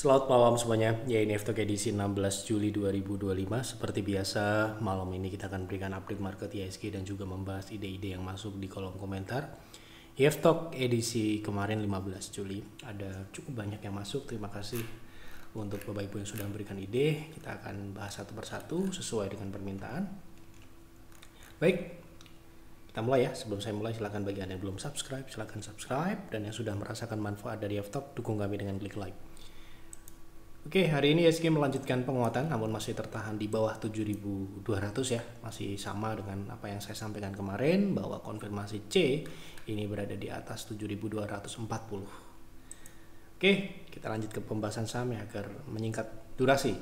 Selamat malam semuanya, ya ini F-Talk edisi 16 Juli 2025. Seperti biasa, malam ini kita akan berikan update market IHSG dan juga membahas ide-ide yang masuk di kolom komentar. F-Talk edisi kemarin 15 Juli, ada cukup banyak yang masuk, terima kasih untuk Bapak Ibu yang sudah memberikan ide. Kita akan bahas satu persatu sesuai dengan permintaan. Baik, kita mulai ya. Sebelum saya mulai, silakan bagi Anda yang belum subscribe, silakan subscribe. Dan yang sudah merasakan manfaat dari F-Talk, dukung kami dengan klik like. Oke, hari ini IHSG melanjutkan penguatan namun masih tertahan di bawah 7.200 ya. Masih sama dengan apa yang saya sampaikan kemarin bahwa konfirmasi C ini berada di atas 7.240. Oke, kita lanjut ke pembahasan saham ya agar menyingkat durasi.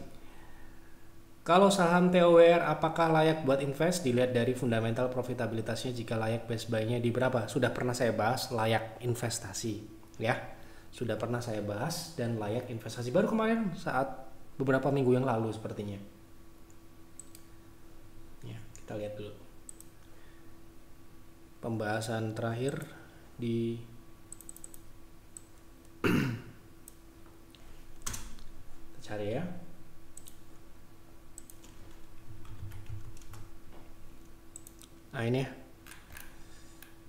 Kalau saham TOWR apakah layak buat invest? Dilihat dari fundamental profitabilitasnya, jika layak best buy-nya di berapa? Sudah pernah saya bahas layak investasi ya. Sudah pernah saya bahas dan layak investasi baru kemarin saat beberapa minggu yang lalu sepertinya. Ya, kita lihat dulu. Pembahasan terakhir di kita cari ya. Nah, ini ya.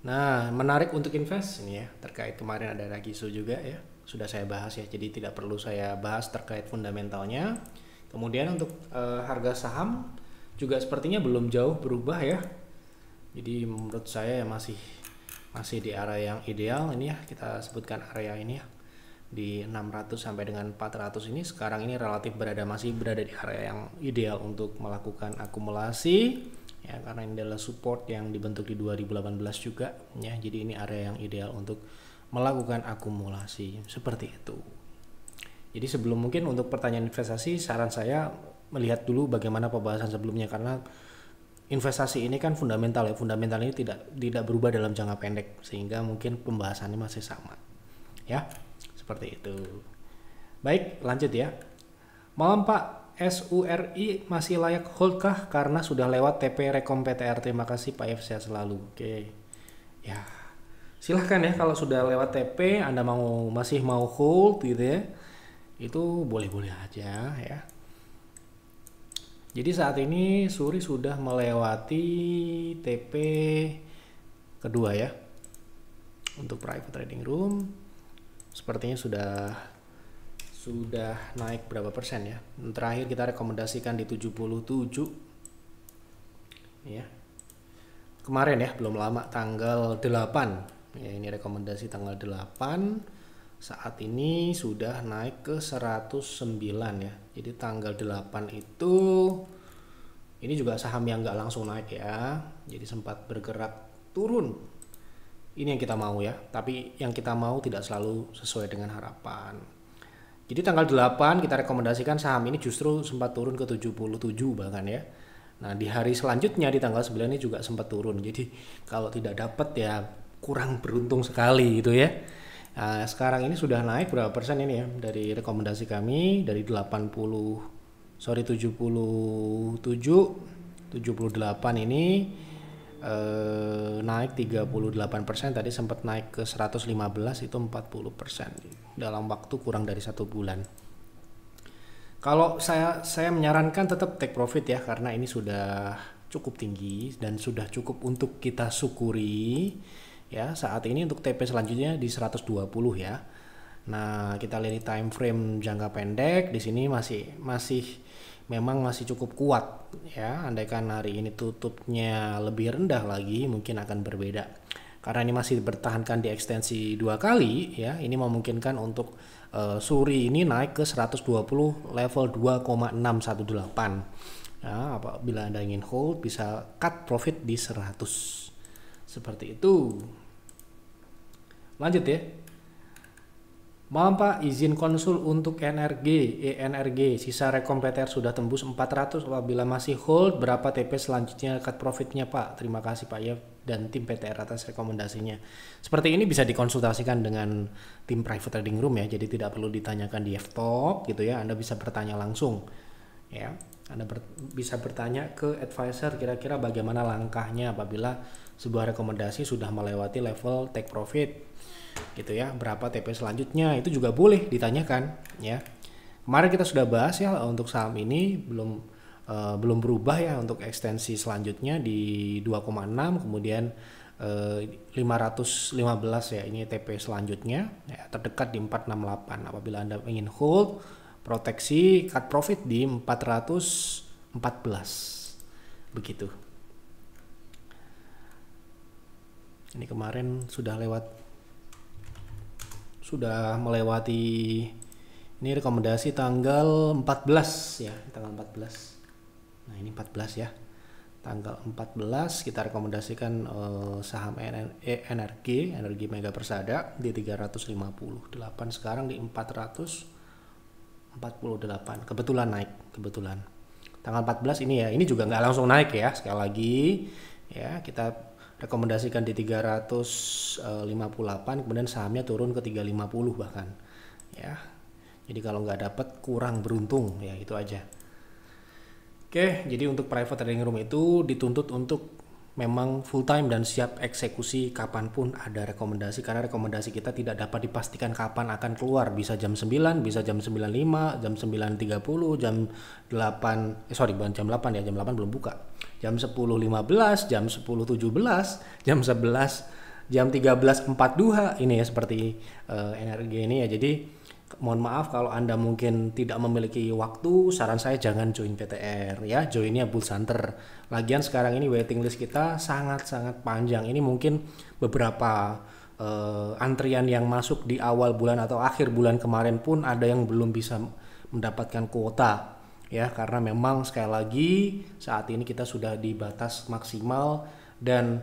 Nah, menarik untuk invest ini ya, terkait kemarin ada lagi isu juga ya, sudah saya bahas ya, jadi tidak perlu saya bahas terkait fundamentalnya. Kemudian untuk harga saham juga sepertinya belum jauh berubah ya, jadi menurut saya ya masih di area yang ideal ini ya, kita sebutkan area ini ya, di 600 sampai dengan 400 ini sekarang ini relatif masih berada di area yang ideal untuk melakukan akumulasi. Ya, karena ini adalah support yang dibentuk di 2018 juga ya, jadi ini area yang ideal untuk melakukan akumulasi seperti itu. Jadi sebelum mungkin untuk pertanyaan investasi, saran saya melihat dulu bagaimana pembahasan sebelumnya, karena investasi ini kan fundamental ya, fundamental ini tidak berubah dalam jangka pendek, sehingga mungkin pembahasannya masih sama ya, seperti itu. Baik, lanjut ya. Malam Pak, SURI masih layak hold kah karena sudah lewat TP Rekom PTR? Terima kasih Pak F, sehat selalu. Oke. Ya. Silahkan ya, kalau sudah lewat TP Anda masih mau hold gitu ya. Itu boleh-boleh aja ya. Jadi saat ini SURI sudah melewati TP kedua ya. Untuk private trading room sepertinya sudah naik berapa persen ya. Terakhir kita rekomendasikan di 77 ya. Kemarin ya, belum lama, tanggal 8 ya, ini rekomendasi tanggal 8. Saat ini sudah naik ke 109 ya. Jadi tanggal 8 itu ini juga saham yang nggak langsung naik ya, jadi sempat bergerak turun. Ini yang kita mau ya, tapi yang kita mau tidak selalu sesuai dengan harapan. Jadi tanggal 8 kita rekomendasikan saham ini justru sempat turun ke 77 bahkan ya. Nah, di hari selanjutnya di tanggal 9 ini juga sempat turun. Jadi kalau tidak dapat ya kurang beruntung sekali gitu ya. Nah, sekarang ini sudah naik berapa persen ini ya, dari rekomendasi kami dari 77 78 ini naik 38%, tadi sempat naik ke 115, itu 40% dalam waktu kurang dari 1 bulan. Kalau saya menyarankan tetap take profit ya, karena ini sudah cukup tinggi dan sudah cukup untuk kita syukuri ya. Saat ini untuk TP selanjutnya di 120 ya. Nah, kita lihat di time frame jangka pendek, di sini memang masih cukup kuat ya. Andaikan hari ini tutupnya lebih rendah lagi mungkin akan berbeda, karena ini masih bertahankan di ekstensi 2 kali ya. Ini memungkinkan untuk SURI ini naik ke 120 level 2,618 ya. Apabila Anda ingin hold bisa cut profit di 100 seperti itu. Lanjut ya. Malam Pak, izin konsul untuk ENRG, sisa rekom PTR sudah tembus 400, apabila masih hold berapa TP selanjutnya cut profitnya Pak? Terima kasih Pak ya dan tim PTR atas rekomendasinya. Seperti ini bisa dikonsultasikan dengan tim private trading room ya, jadi tidak perlu ditanyakan di F-Talk gitu ya, Anda bisa bertanya langsung ya. Anda bisa bertanya ke advisor kira-kira bagaimana langkahnya apabila sebuah rekomendasi sudah melewati level take profit gitu ya, berapa TP selanjutnya, itu juga boleh ditanyakan ya. Kemarin kita sudah bahas ya untuk saham ini belum berubah ya untuk ekstensi selanjutnya di 2,6, kemudian 515 ya ini TP selanjutnya ya, terdekat di 468. Apabila Anda ingin hold, proteksi cut profit di 414 begitu. Ini kemarin sudah melewati, ini rekomendasi tanggal 14 ya, tanggal 14. Nah, ini 14 ya. Tanggal 14 kita rekomendasikan saham energi Mega Persada di 358, sekarang di 448. Kebetulan naik, kebetulan. Tanggal 14 ini ya, ini juga nggak langsung naik ya, sekali lagi ya, kita rekomendasikan di 358, kemudian sahamnya turun ke 350 bahkan ya. Jadi kalau nggak dapat kurang beruntung ya, itu aja. Oke, jadi untuk private trading room itu dituntut untuk memang full time dan siap eksekusi kapanpun ada rekomendasi, karena rekomendasi kita tidak dapat dipastikan kapan akan keluar, bisa jam 9, bisa jam 95, jam 9.30, jam 8, bukan jam 8 ya, jam 8 belum buka, jam 10.15, jam 10.17, jam 11, jam 13.42 ini ya, seperti energi ini ya. Jadi mohon maaf kalau Anda mungkin tidak memiliki waktu, saran saya jangan join PTR ya, joinnya Bulls Hunter. Lagian sekarang ini waiting list kita sangat-sangat panjang. Ini mungkin beberapa antrian yang masuk di awal bulan atau akhir bulan kemarin pun ada yang belum bisa mendapatkan kuota ya, karena memang sekali lagi saat ini kita sudah di batas maksimal, dan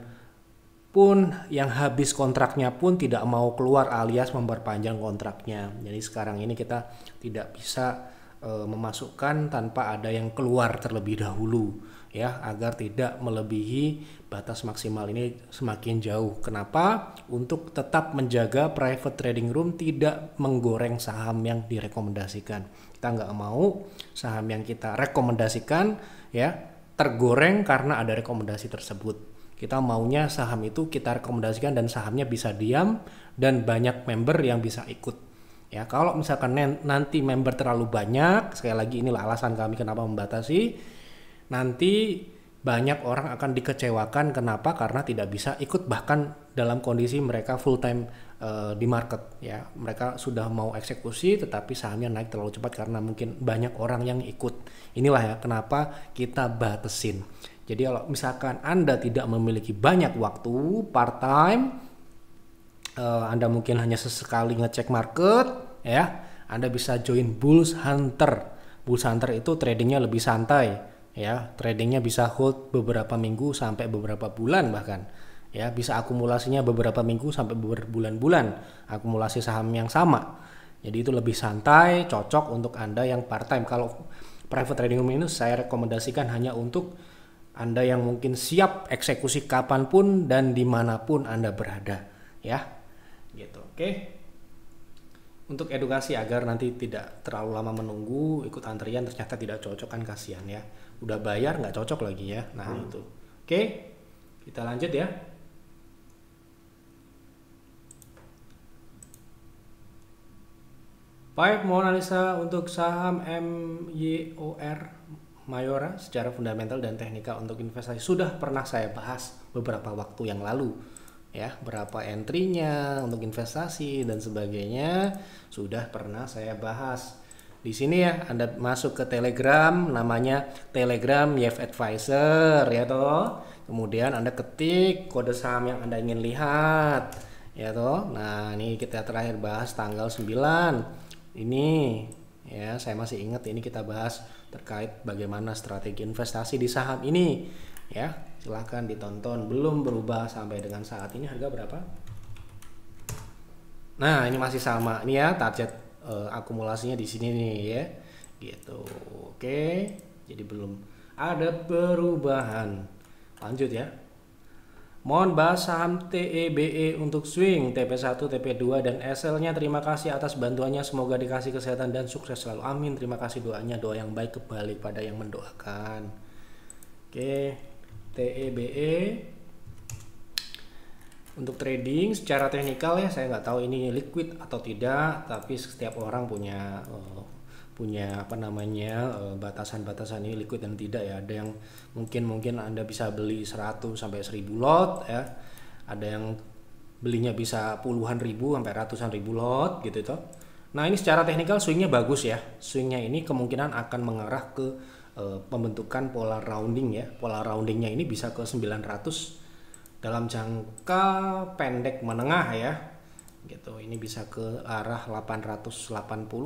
pun yang habis kontraknya pun tidak mau keluar alias memperpanjang kontraknya. Jadi sekarang ini kita tidak bisa memasukkan tanpa ada yang keluar terlebih dahulu ya, agar tidak melebihi batas maksimal ini semakin jauh. Kenapa? Untuk tetap menjaga private trading room tidak menggoreng saham yang direkomendasikan. Kita nggak mau saham yang kita rekomendasikan ya tergoreng karena ada rekomendasi tersebut. Kita maunya saham itu kita rekomendasikan dan sahamnya bisa diam dan banyak member yang bisa ikut. Ya, kalau misalkan nanti member terlalu banyak, sekali lagi inilah alasan kami kenapa membatasi. Nanti banyak orang akan dikecewakan, kenapa? Karena tidak bisa ikut bahkan dalam kondisi mereka full time di market ya. Mereka sudah mau eksekusi tetapi sahamnya naik terlalu cepat karena mungkin banyak orang yang ikut. Inilah ya kenapa kita batasin. Jadi kalau misalkan Anda tidak memiliki banyak waktu part time, Anda mungkin hanya sesekali ngecek market ya, Anda bisa join Bulls Hunter. Bulls Hunter itu tradingnya lebih santai ya, tradingnya bisa hold beberapa minggu sampai beberapa bulan bahkan ya, bisa akumulasinya beberapa minggu sampai berbulan-bulan akumulasi saham yang sama. Jadi itu lebih santai, cocok untuk Anda yang part time. Kalau private trading room ini saya rekomendasikan hanya untuk Anda yang mungkin siap eksekusi kapanpun dan dimanapun Anda berada ya gitu. Oke, untuk edukasi agar nanti tidak terlalu lama menunggu ikut antrian ternyata tidak cocok kan, kasihan ya, udah bayar nggak cocok lagi ya. Nah itu. Oke, kita lanjut ya. Baik, mohon analisa untuk saham MYOR Mayora secara fundamental dan teknikal untuk investasi sudah pernah saya bahas beberapa waktu yang lalu ya, berapa entry-nya untuk investasi dan sebagainya sudah pernah saya bahas di sini ya. Anda masuk ke Telegram, namanya Telegram Yev Advisor ya toh, kemudian Anda ketik kode saham yang Anda ingin lihat ya toh. Nah ini kita terakhir bahas tanggal 9 ini ya, saya masih ingat ini kita bahas terkait bagaimana strategi investasi di saham ini ya. Silahkan ditonton, belum berubah sampai dengan saat ini. Harga berapa? Nah ini masih sama nih ya, target akumulasinya di sini nih ya gitu. Oke, jadi belum ada perubahan. Lanjut ya. Mohon bahas saham TEBE untuk swing, TP1, TP2 dan SL-nya. Terima kasih atas bantuannya, semoga dikasih kesehatan dan sukses selalu, amin. Terima kasih doanya, doa yang baik kembali pada yang mendoakan. Oke, TEBE untuk trading secara teknikal ya, saya nggak tahu ini liquid atau tidak, tapi setiap orang punya punya apa namanya batasan-batasan ini liquid dan tidak ya. Ada yang mungkin Anda bisa beli 100 sampai 1000 lot ya. Ada yang belinya bisa puluhan ribu sampai ratusan ribu lot gitu toh. Nah, ini secara teknikal swingnya bagus ya. Swingnya ini kemungkinan akan mengarah ke pembentukan pola rounding ya. Pola roundingnya ini bisa ke 900 dalam jangka pendek menengah ya. Gitu. Ini bisa ke arah 880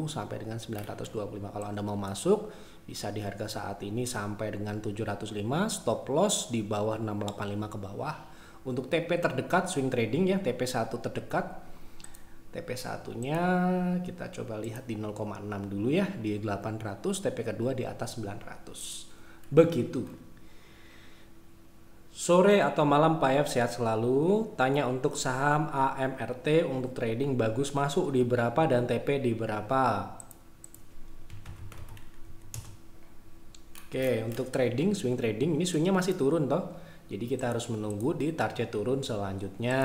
sampai dengan 925. Kalau Anda mau masuk bisa di harga saat ini sampai dengan 705, stop loss di bawah 685 ke bawah. Untuk TP terdekat swing trading ya, TP1 terdekat. TP1-nya kita coba lihat di 0,6 dulu ya, di 800, TP kedua di atas 900. Begitu. Sore atau malam Pak Yef, sehat selalu. Tanya untuk saham AMRT untuk trading bagus masuk di berapa dan TP di berapa. Oke, untuk trading, swing trading ini swingnya masih turun toh. Jadi kita harus menunggu di target turun selanjutnya.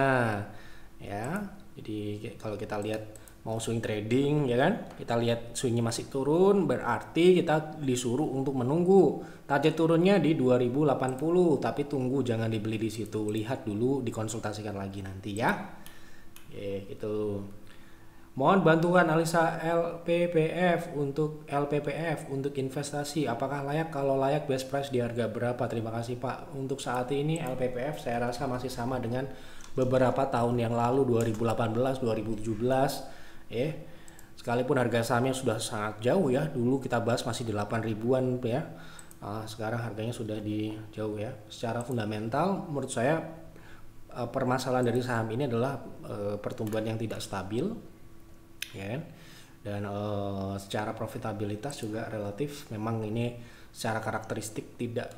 Ya. Jadi kalau kita lihat mau swing trading ya kan, kita lihat swingnya masih turun, berarti kita disuruh untuk menunggu target turunnya di 2080, tapi tunggu, jangan dibeli di situ, lihat dulu, dikonsultasikan lagi nanti ya. Oke, gitu. Mohon bantuan analisa LPPF untuk investasi, apakah layak? Kalau layak, best price di harga berapa? Terima kasih Pak. Untuk saat ini LPPF saya rasa masih sama dengan beberapa tahun yang lalu, 2018, 2017 ya. Sekalipun harga sahamnya sudah sangat jauh ya, dulu kita bahas masih di 8 ribuan ya. Sekarang harganya sudah di jauh ya. Secara fundamental menurut saya permasalahan dari saham ini adalah pertumbuhan yang tidak stabil ya kan? Dan secara profitabilitas juga relatif memang ini secara karakteristik tidak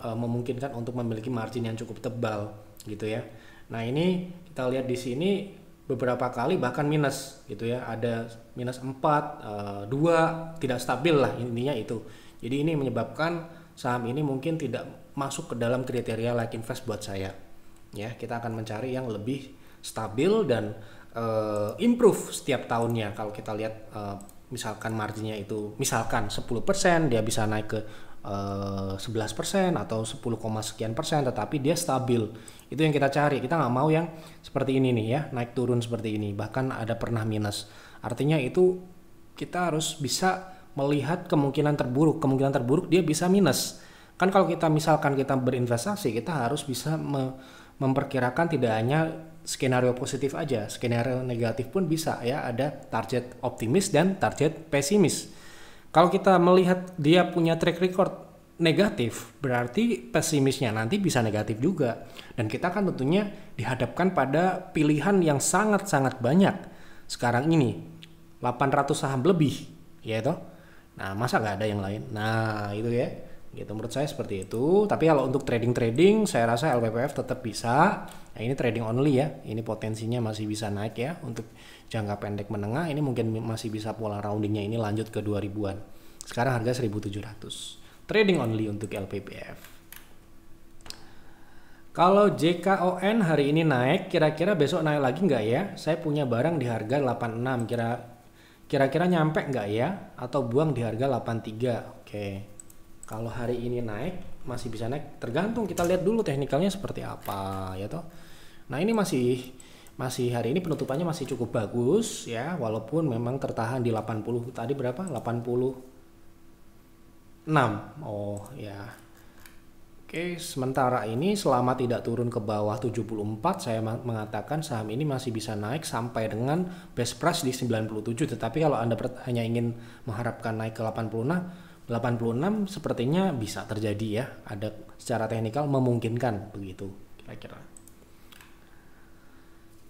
memungkinkan untuk memiliki margin yang cukup tebal gitu ya. Nah, ini kita lihat di sini beberapa kali bahkan minus gitu ya, ada minus 4, 2, tidak stabil lah intinya itu. Jadi ini menyebabkan saham ini mungkin tidak masuk ke dalam kriteria like invest buat saya. Ya, kita akan mencari yang lebih stabil dan improve setiap tahunnya. Kalau kita lihat misalkan marginnya itu misalkan 10%, dia bisa naik ke 11% atau 10, sekian persen, tetapi dia stabil. Itu yang kita cari. Kita nggak mau yang seperti ini nih ya, naik turun seperti ini, bahkan ada pernah minus. Artinya itu kita harus bisa melihat kemungkinan terburuk dia bisa minus. Kan kalau kita misalkan kita berinvestasi, kita harus bisa memperkirakan tidak hanya skenario positif aja, skenario negatif pun bisa ya, ada target optimis dan target pesimis. Kalau kita melihat dia punya track record negatif, berarti pesimisnya nanti bisa negatif juga. Dan kita kan tentunya dihadapkan pada pilihan yang sangat-sangat banyak sekarang ini, 800 saham lebih ya toh. Nah, masa nggak ada yang lain? Nah, itu ya. Gitu, menurut saya seperti itu. Tapi kalau untuk trading saya rasa LPPF tetap bisa. Nah, ini trading only ya. Ini potensinya masih bisa naik ya. Untuk jangka pendek menengah ini mungkin masih bisa pola roundingnya ini lanjut ke 2000-an. Sekarang harga 1700. Trading only untuk LPPF. Kalau JKON hari ini naik, kira-kira besok naik lagi nggak ya? Saya punya barang di harga 86, kira-kira nyampe nggak ya? Atau buang di harga 83? Oke. Kalau hari ini naik, masih bisa naik, tergantung kita lihat dulu teknikalnya seperti apa ya toh. Nah, ini masih hari ini penutupannya masih cukup bagus ya, walaupun memang tertahan di 80. Tadi berapa? 86. Oh ya. Oke, sementara ini selama tidak turun ke bawah 74, saya mengatakan saham ini masih bisa naik sampai dengan best price di 97. Tetapi kalau Anda hanya ingin mengharapkan naik ke 86 sepertinya bisa terjadi ya, ada secara teknikal memungkinkan begitu kira-kira.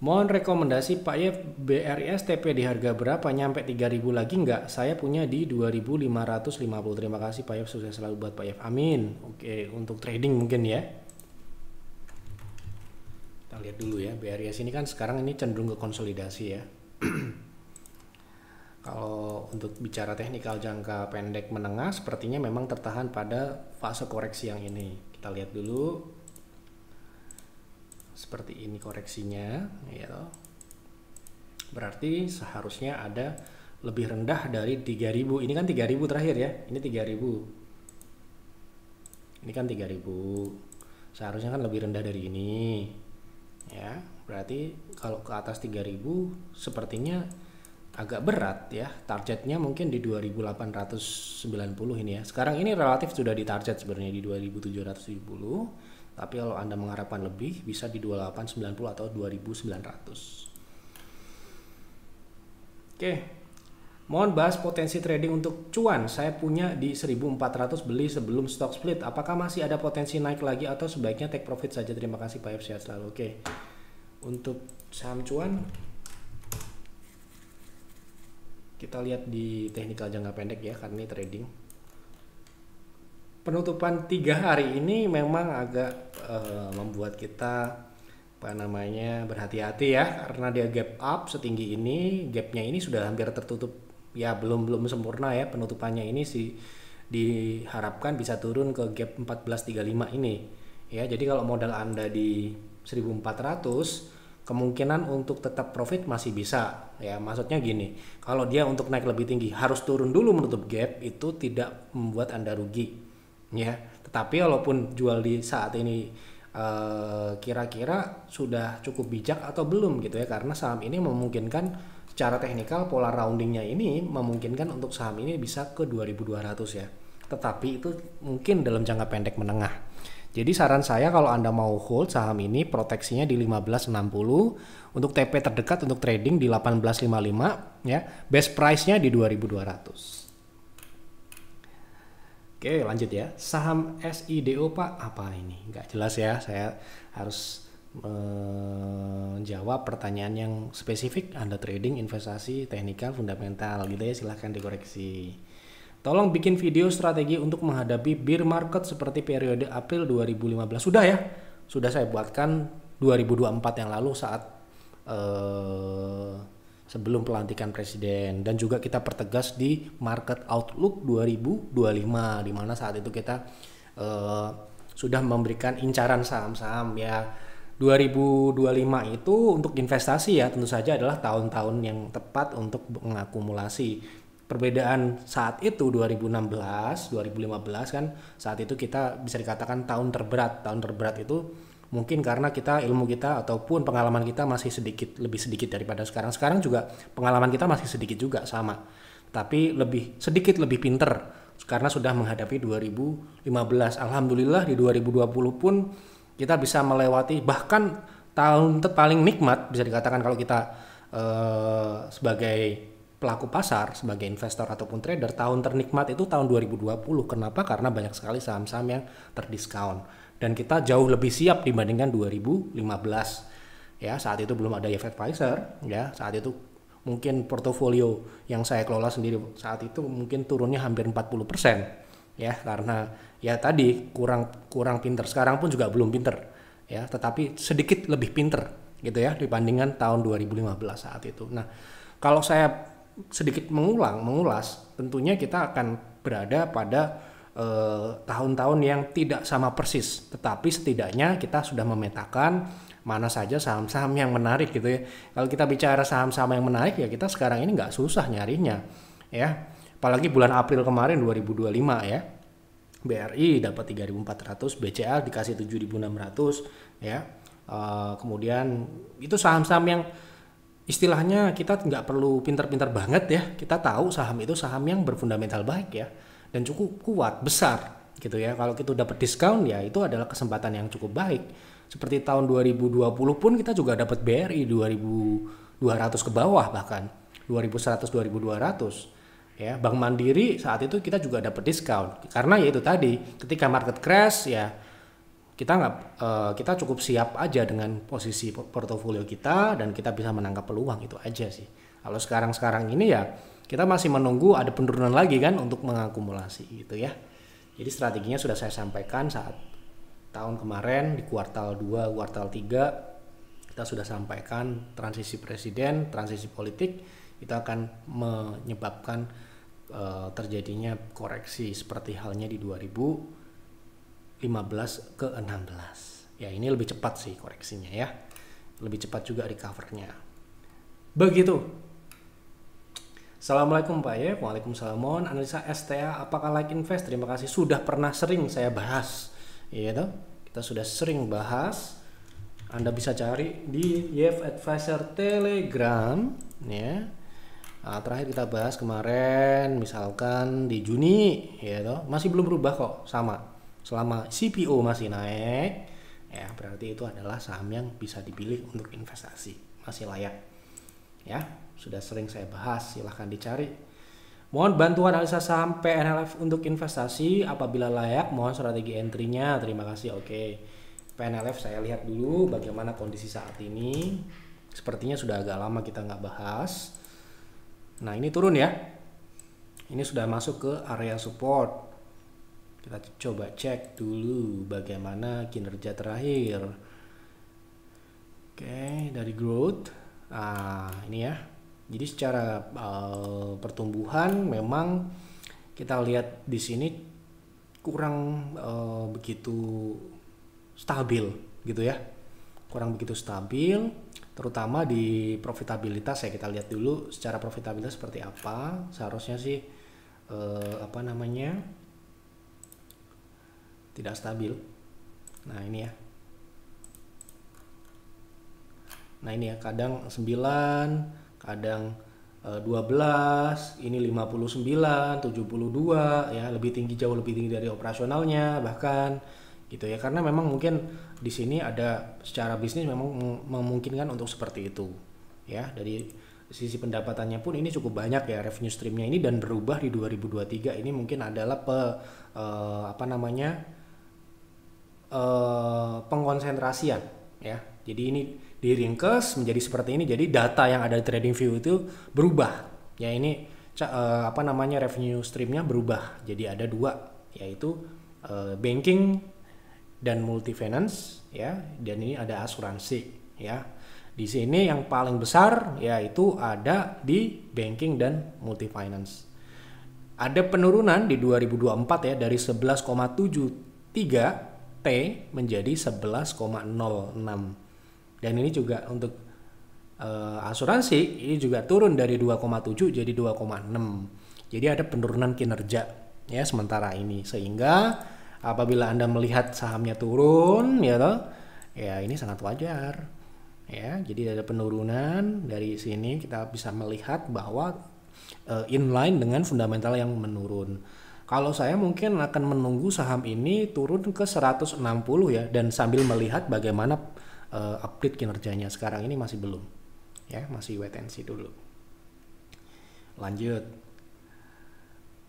Mohon rekomendasi Pak Yef, BRIS TP di harga berapa, nyampe 3000 lagi nggak? Saya punya di 2550. Terima kasih Pak Yef, sukses selalu buat Pak Yef, amin. Oke, untuk trading mungkin ya, kita lihat dulu ya. BRIS ini kan sekarang ini cenderung ke konsolidasi ya. Kalau untuk bicara teknikal jangka pendek menengah, sepertinya memang tertahan pada fase koreksi yang ini. Kita lihat dulu. Seperti ini koreksinya, ya. Berarti seharusnya ada lebih rendah dari 3000. Ini kan 3000 terakhir ya. Ini 3000. Ini kan 3000. Seharusnya kan lebih rendah dari ini. Ya, berarti kalau ke atas 3000 sepertinya agak berat ya. Targetnya mungkin di 2890 ini ya. Sekarang ini relatif sudah di target sebenarnya di 2770. Tapi kalau Anda mengharapkan lebih bisa di 2890 atau 2900. Oke. Mohon bahas potensi trading untuk cuan. Saya punya di 1400 beli sebelum stock split. Apakah masih ada potensi naik lagi atau sebaiknya take profit saja? Terima kasih Pak F, sehat selalu. Oke. Untuk saham cuan kita lihat di teknikal jangka pendek ya, karena ini trading. Penutupan 3 hari ini memang agak membuat kita berhati-hati ya, karena dia gap up setinggi ini. Gapnya ini sudah hampir tertutup ya, belum sempurna ya penutupannya. Ini sih diharapkan bisa turun ke gap 1435 ini ya. Jadi kalau modal Anda di 1400, kemungkinan untuk tetap profit masih bisa ya. Maksudnya gini, kalau dia untuk naik lebih tinggi harus turun dulu menutup gap, itu tidak membuat Anda rugi ya. Tetapi walaupun jual di saat ini kira-kira sudah cukup bijak atau belum gitu ya, karena saham ini memungkinkan secara teknikal pola roundingnya ini memungkinkan untuk saham ini bisa ke 2200 ya. Tetapi itu mungkin dalam jangka pendek menengah. Jadi saran saya kalau Anda mau hold saham ini, proteksinya di 1560, untuk TP terdekat untuk trading di 1855 ya. Best price-nya di 2200. Oke, lanjut ya. Saham SIDO Pak, apa ini? Nggak jelas ya. Saya harus menjawab pertanyaan yang spesifik. Anda trading, investasi, teknikal, fundamental gitu ya, silahkan dikoreksi. Tolong bikin video strategi untuk menghadapi bear market seperti periode April 2015. Sudah ya, sudah saya buatkan 2024 yang lalu saat sebelum pelantikan presiden, dan juga kita pertegas di market outlook 2025, di mana saat itu kita sudah memberikan incaran saham-saham ya. 2025 itu untuk investasi ya, tentu saja adalah tahun-tahun yang tepat untuk mengakumulasi. Perbedaan saat itu 2016, 2015 kan saat itu kita bisa dikatakan tahun terberat. Tahun terberat itu mungkin karena ilmu kita ataupun pengalaman kita masih lebih sedikit daripada sekarang. Sekarang juga pengalaman kita masih sedikit juga sama, tapi sedikit lebih pinter karena sudah menghadapi 2015. Alhamdulillah di 2020 pun kita bisa melewati, bahkan tahun paling nikmat bisa dikatakan kalau kita sebagai pelaku pasar, sebagai investor ataupun trader, tahun ternikmat itu tahun 2020. Kenapa? Karena banyak sekali saham-saham yang terdiskon dan kita jauh lebih siap dibandingkan 2015 ya. Saat itu belum ada Fed Advisor ya. Saat itu mungkin portofolio yang saya kelola sendiri saat itu mungkin turunnya hampir 40% ya, karena ya tadi kurang pinter. Sekarang pun juga belum pinter ya, tetapi sedikit lebih pinter gitu ya dibandingkan tahun 2015 saat itu. Nah, kalau saya sedikit mengulas, tentunya kita akan berada pada tahun-tahun yang tidak sama persis, tetapi setidaknya kita sudah memetakan mana saja saham-saham yang menarik gitu ya. Kalau kita bicara saham-saham yang menarik ya, kita sekarang ini nggak susah nyarinya ya. Apalagi bulan April kemarin 2025 ya, BRI dapat 3.400, BCA dikasih 7.600 ya. Kemudian itu saham-saham yang istilahnya kita nggak perlu pintar-pintar banget ya, kita tahu saham itu saham yang berfundamental baik ya, dan cukup kuat, besar gitu ya. Kalau kita dapat diskon ya itu adalah kesempatan yang cukup baik. Seperti tahun 2020 pun kita juga dapat BRI 2.200 ke bawah, bahkan 2.100, 2.200 ya. Bank Mandiri saat itu kita juga dapat diskon karena ya itu tadi, ketika market crash ya kita cukup siap aja dengan posisi portofolio kita dan kita bisa menangkap peluang, itu aja sih. Kalau sekarang ini ya kita masih menunggu ada penurunan lagi kan untuk mengakumulasi gitu ya. Jadi strateginya sudah saya sampaikan saat tahun kemarin di kuartal 2, kuartal 3 kita sudah sampaikan transisi presiden, transisi politik itu akan menyebabkan terjadinya koreksi seperti halnya di 2015 ke 16. Ya ini lebih cepat sih koreksinya ya. Lebih cepat juga recovernya. Begitu. Assalamualaikum Pak Ye, Waalaikumsalam. Analisa STA apakah like invest? Terima kasih, sudah pernah sering saya bahas. Iya toh? Kita sudah sering bahas. Anda bisa cari di YF Advisor Telegram ya. Nah, terakhir kita bahas kemarin misalkan di Juni ya toh, masih belum berubah kok, sama. Selama CPO masih naik ya, berarti itu adalah saham yang bisa dipilih untuk investasi, masih layak ya. Sudah sering saya bahas, silahkan dicari. Mohon bantuan analisa saham PNLF untuk investasi, apabila layak mohon strategi entry-nya. Terima kasih. Oke, PNLF saya lihat dulu bagaimana kondisi saat ini. Sepertinya sudah agak lama kita nggak bahas. Nah, ini turun ya, ini sudah masuk ke area support. Kita coba cek dulu bagaimana kinerja terakhir. Oke, dari growth, ini ya. Jadi secara pertumbuhan memang kita lihat di sini kurang begitu stabil gitu ya, kurang begitu stabil, terutama di profitabilitas ya. Kita lihat dulu secara profitabilitas seperti apa. Seharusnya sih tidak stabil. Nah ini ya. Nah ini ya, kadang 9, kadang 12, ini 59, 72 ya, lebih tinggi, jauh lebih tinggi dari operasionalnya bahkan gitu ya. Karena memang mungkin di sini ada secara bisnis memang memungkinkan untuk seperti itu ya. Dari sisi pendapatannya pun ini cukup banyak ya, revenue streamnya ini, dan berubah di 2023 ini mungkin adalah pengkonsentrasian ya. Jadi ini diringkes menjadi seperti ini. Jadi data yang ada di TradingView itu berubah ya. Ini revenue streamnya berubah. Jadi ada dua, yaitu banking dan multi finance ya, dan ini ada asuransi ya. Di sini yang paling besar yaitu ada di banking dan multi finance. Ada penurunan di 2024 ya, dari 11,73 T menjadi 11,06. Dan ini juga untuk asuransi ini juga turun dari 2,7 jadi 2,6. Jadi ada penurunan kinerja ya sementara ini, sehingga apabila Anda melihat sahamnya turun ya toh, ya ini sangat wajar ya. Jadi ada penurunan dari sini, kita bisa melihat bahwa inline dengan fundamental yang menurun. Kalau saya mungkin akan menunggu saham ini turun ke 160 ya, dan sambil melihat bagaimana update kinerjanya. Sekarang ini masih belum ya, masih wait and see dulu. Lanjut.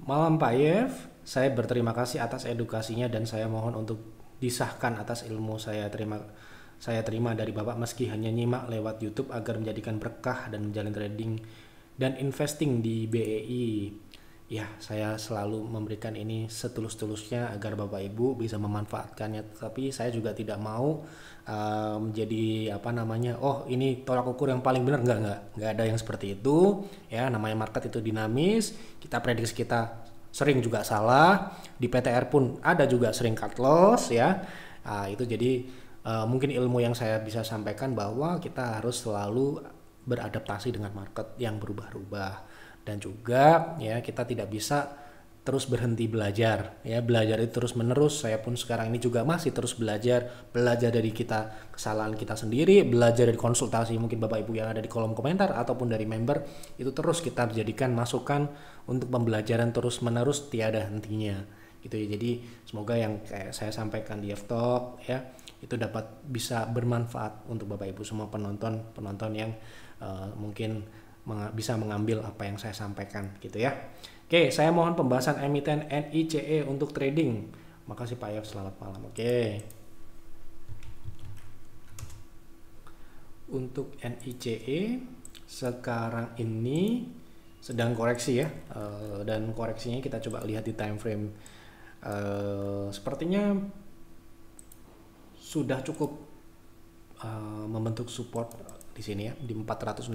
Malam Pak Yev, saya berterima kasih atas edukasinya dan saya mohon untuk disahkan atas ilmu saya terima dari Bapak, meski hanya nyimak lewat YouTube, agar menjadikan berkah dan menjalin trading dan investing di BEI. Ya, saya selalu memberikan ini setulus-tulusnya agar Bapak Ibu bisa memanfaatkannya. Tapi saya juga tidak mau menjadi oh ini tolak ukur yang paling benar. Enggak ada yang seperti itu ya. Namanya market itu dinamis, kita prediksi kita sering juga salah, di PTR pun ada juga sering cut loss ya. Itu jadi mungkin ilmu yang saya bisa sampaikan, bahwa kita harus selalu beradaptasi dengan market yang berubah-ubah. Dan juga ya, kita tidak bisa terus berhenti belajar ya. Belajar itu terus menerus. Saya pun sekarang ini juga masih terus belajar dari kesalahan kita sendiri, belajar dari konsultasi mungkin Bapak Ibu yang ada di kolom komentar ataupun dari member. Itu terus kita jadikan masukan untuk pembelajaran terus menerus, tiada hentinya gitu ya. Jadi semoga yang kayak saya sampaikan di F-Talk ya, itu bisa bermanfaat untuk Bapak Ibu semua penonton yang mungkin bisa mengambil apa yang saya sampaikan gitu ya. Oke, saya mohon pembahasan emiten NICE untuk trading. Makasih Pak Yof, selamat malam. Oke. Untuk NICE sekarang ini sedang koreksi ya, dan koreksinya kita coba lihat di time frame. Sepertinya sudah cukup membentuk support di sini ya, di 466.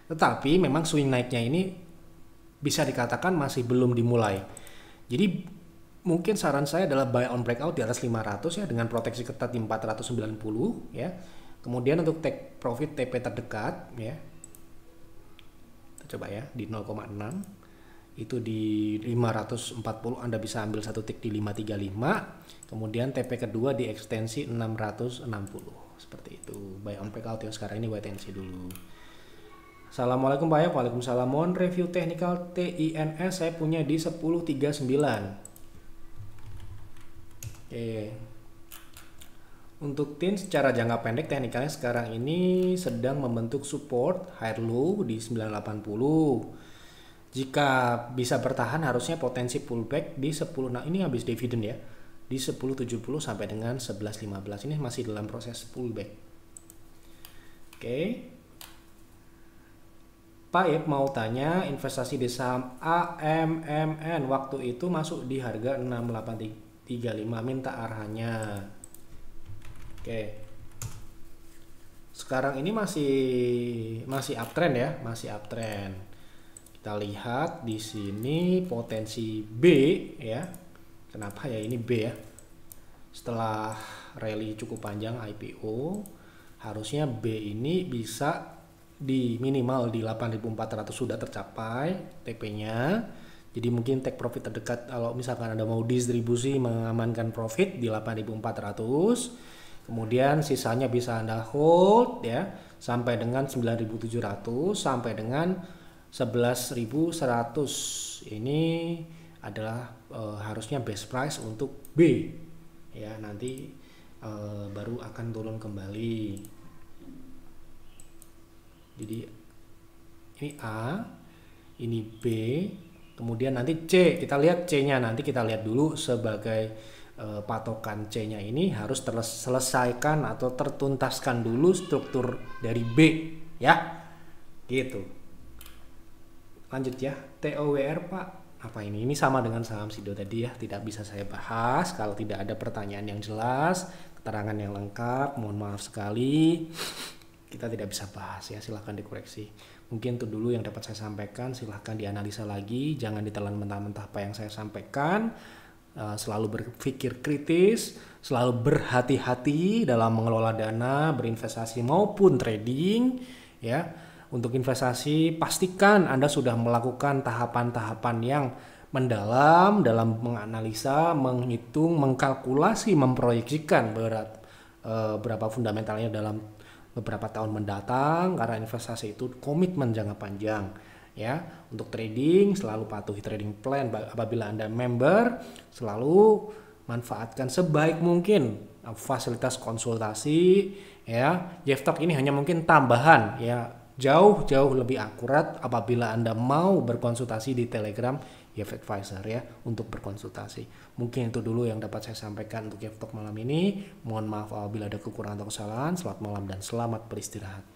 Tetapi memang swing naiknya ini bisa dikatakan masih belum dimulai. Jadi mungkin saran saya adalah buy on breakout di atas 500 ya, dengan proteksi ketat di 490 ya. Kemudian untuk take profit TP terdekat ya, kita coba ya di 0,6, itu di 540 Anda bisa ambil satu tick di 535, kemudian TP kedua di ekstensi 660 seperti itu. Buy on breakout ya, sekarang ini wait and see dulu. Assalamualaikum Pak ya. Waalaikumsalam. Mohon review teknikal TINS saya punya di 1039. Oke. Untuk TIN secara jangka pendek teknikalnya sekarang ini sedang membentuk support high low di 980. Jika bisa bertahan harusnya potensi pullback di 10. Nah, ini habis dividen ya. Di 1070 sampai dengan 1115. Ini masih dalam proses pullback. Oke. Pak Ip mau tanya investasi di saham AMMN waktu itu masuk di harga 6835, minta arahannya. Oke. Sekarang ini masih uptrend ya, masih uptrend. Kita lihat di sini potensi B ya. Kenapa ya ini B ya? Setelah rally cukup panjang IPO, harusnya B ini bisa di minimal di 8.400 sudah tercapai TP-nya. Jadi mungkin take profit terdekat kalau misalkan Anda mau distribusi mengamankan profit di 8.400. Kemudian sisanya bisa Anda hold ya sampai dengan 9.700 sampai dengan 11.100. Ini adalah harusnya best price untuk B ya, nanti baru akan turun kembali. Jadi ini A, ini B, kemudian nanti C. Kita lihat C-nya, nanti kita lihat dulu sebagai patokan C-nya ini harus terselesaikan atau tertuntaskan dulu struktur dari B ya, gitu. Lanjut ya, TOWR Pak, apa ini? Ini sama dengan saham Sido tadi ya, tidak bisa saya bahas kalau tidak ada pertanyaan yang jelas, keterangan yang lengkap. Mohon maaf sekali, kita tidak bisa bahas ya, silahkan dikoreksi. Mungkin itu dulu yang dapat saya sampaikan, silahkan dianalisa lagi, jangan ditelan mentah-mentah apa yang saya sampaikan. Selalu berpikir kritis, selalu berhati-hati dalam mengelola dana, berinvestasi maupun trading ya. Untuk investasi pastikan Anda sudah melakukan tahapan-tahapan yang mendalam dalam menganalisa, menghitung, mengkalkulasi, memproyeksikan berapa fundamentalnya dalam beberapa tahun mendatang, karena investasi itu komitmen jangka panjang ya. Untuk trading selalu patuhi trading plan. Apabila Anda member, selalu manfaatkan sebaik mungkin fasilitas konsultasi ya. Jeftalk ini hanya mungkin tambahan ya, jauh lebih akurat apabila Anda mau berkonsultasi di Telegram Jeff Advisor ya, untuk berkonsultasi. Mungkin itu dulu yang dapat saya sampaikan untuk Jeftalk malam ini. Mohon maaf apabila ada kekurangan atau kesalahan. Selamat malam dan selamat beristirahat.